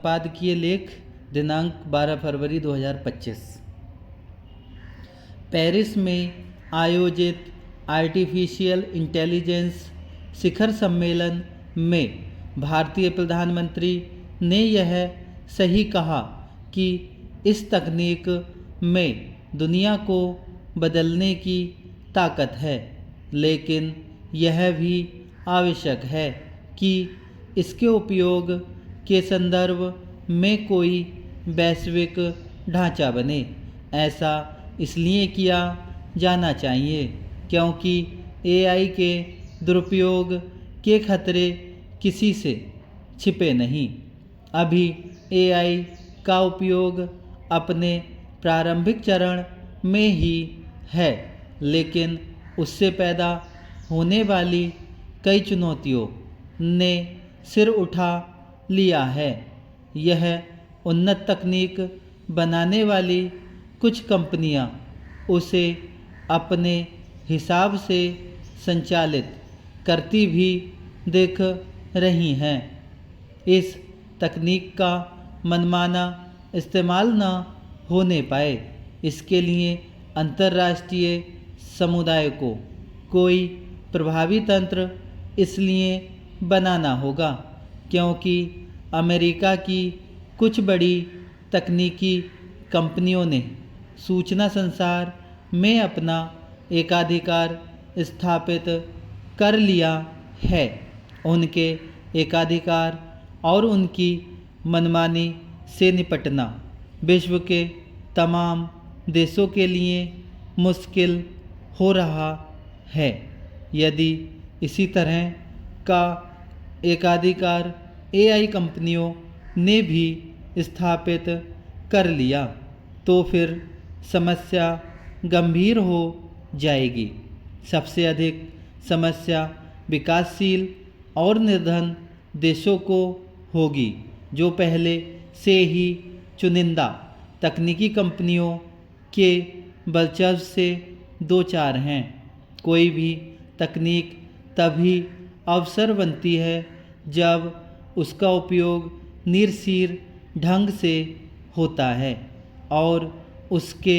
संपादकीय लेख दिनांक 12 फरवरी 2025। पेरिस में आयोजित आर्टिफिशियल इंटेलिजेंस शिखर सम्मेलन में भारतीय प्रधानमंत्री ने यह सही कहा कि इस तकनीक में दुनिया को बदलने की ताकत है, लेकिन यह भी आवश्यक है कि इसके उपयोग के संदर्भ में कोई वैश्विक ढांचा बने। ऐसा इसलिए किया जाना चाहिए क्योंकि एआई के दुरुपयोग के खतरे किसी से छिपे नहीं। अभी एआई का उपयोग अपने प्रारंभिक चरण में ही है, लेकिन उससे पैदा होने वाली कई चुनौतियों ने सिर उठा लिया है। यह उन्नत तकनीक बनाने वाली कुछ कंपनियां उसे अपने हिसाब से संचालित करती भी दिख रही हैं। इस तकनीक का मनमाना इस्तेमाल न होने पाए, इसके लिए अंतर्राष्ट्रीय समुदाय को कोई प्रभावी तंत्र इसलिए बनाना होगा क्योंकि अमेरिका की कुछ बड़ी तकनीकी कंपनियों ने सूचना संसार में अपना एकाधिकार स्थापित कर लिया है। उनके एकाधिकार और उनकी मनमानी से निपटना विश्व के तमाम देशों के लिए मुश्किल हो रहा है। यदि इसी तरह का एकाधिकार एआई कंपनियों ने भी स्थापित कर लिया तो फिर समस्या गंभीर हो जाएगी। सबसे अधिक समस्या विकासशील और निर्धन देशों को होगी, जो पहले से ही चुनिंदा तकनीकी कंपनियों के वर्चस्व से दो चार हैं। कोई भी तकनीक तभी अवसर बनती है जब उसका उपयोग निरसीर ढंग से होता है और उसके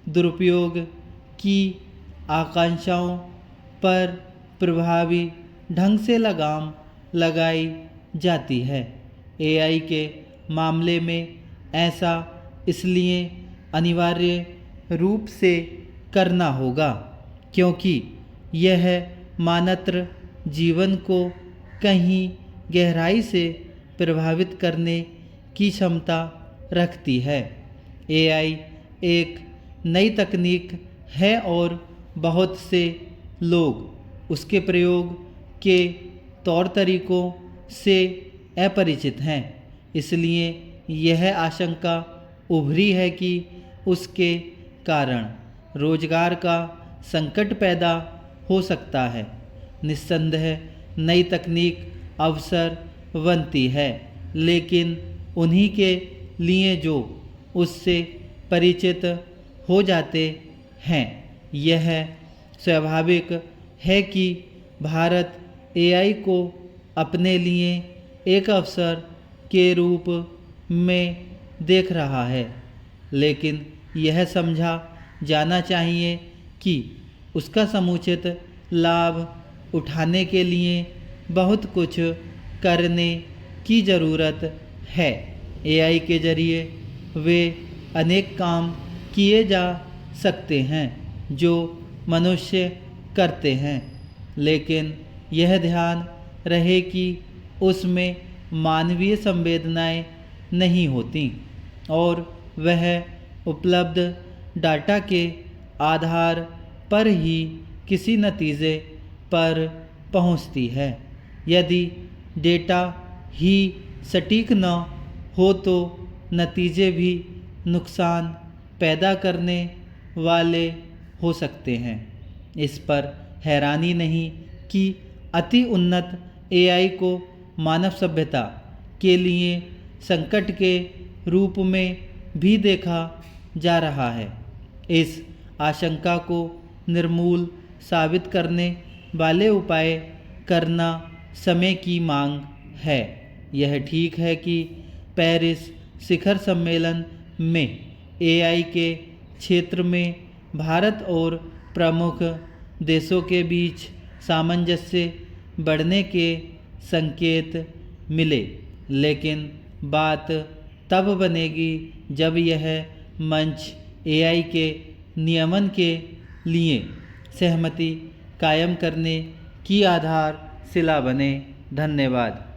दुरुपयोग की आकांक्षाओं पर प्रभावी ढंग से लगाम लगाई जाती है। एआई के मामले में ऐसा इसलिए अनिवार्य रूप से करना होगा क्योंकि यह मानव जीवन को कहीं गहराई से प्रभावित करने की क्षमता रखती है। एआई एक नई तकनीक है और बहुत से लोग उसके प्रयोग के तौर तरीकों से अपरिचित हैं। इसलिए यह आशंका उभरी है कि उसके कारण रोजगार का संकट पैदा हो सकता है। निस्संदेह नई तकनीक अवसर बनती है, लेकिन उन्हीं के लिए जो उससे परिचित हो जाते हैं। यह स्वाभाविक है कि भारत एआई को अपने लिए एक अवसर के रूप में देख रहा है, लेकिन यह समझा जाना चाहिए कि उसका समुचित लाभ उठाने के लिए बहुत कुछ करने की ज़रूरत है। एआई के ज़रिए वे अनेक काम किए जा सकते हैं जो मनुष्य करते हैं, लेकिन यह ध्यान रहे कि उसमें मानवीय संवेदनाएं नहीं होती और वह उपलब्ध डाटा के आधार पर ही किसी नतीजे पर पहुंचती है। यदि डेटा ही सटीक न हो तो नतीजे भी नुकसान पैदा करने वाले हो सकते हैं। इस पर हैरानी नहीं कि अति उन्नत एआई को मानव सभ्यता के लिए संकट के रूप में भी देखा जा रहा है। इस आशंका को निर्मूल साबित करने वाले उपाय करना समय की मांग है। यह ठीक है कि पेरिस शिखर सम्मेलन में एआई के क्षेत्र में भारत और प्रमुख देशों के बीच सामंजस्य बढ़ने के संकेत मिले, लेकिन बात तब बनेगी जब यह मंच एआई के नियमन के लिए सहमति कायम करने की आधारशिला बने। धन्यवाद।